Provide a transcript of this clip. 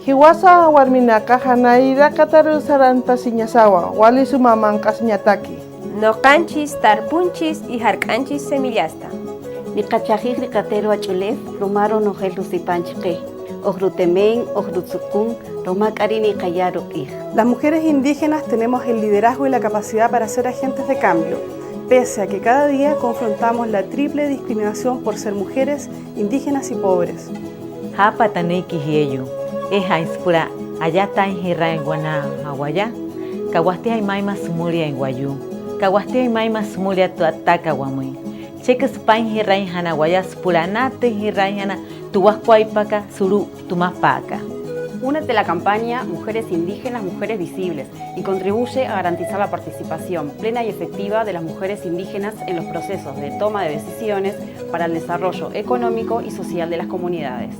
Hiwasa warminaka hanaira kataru saranta siñasawa, wali sumamanka siñataki. Noqanchis tarpunchis y harq'anchis semillasta. Niqachajij riqatero ach'ulef, romaro nojel rusipanchqej. Ojrutemen, ojrutzukun, romacarini qayaru q'ij. Las mujeres indígenas tenemos el liderazgo y la capacidad para ser agentes de cambio, pese a que cada día confrontamos la triple discriminación por ser mujeres, indígenas y pobres. Hapa taneki hieyo, ispura ayata inhirra en guana hawaya, kawaste aymaima sumulia en guayú, kawaste aymaima sumulia tu ataka guamui. Cheques pain hirra en hanawaya spulanate hirra en hana tuwascuaypaca suru tumapaca. Únete a la campaña Mujeres Indígenas, Mujeres Visibles y contribuye a garantizar la participación plena y efectiva de las mujeres indígenas en los procesos de toma de decisiones para el desarrollo económico y social de las comunidades.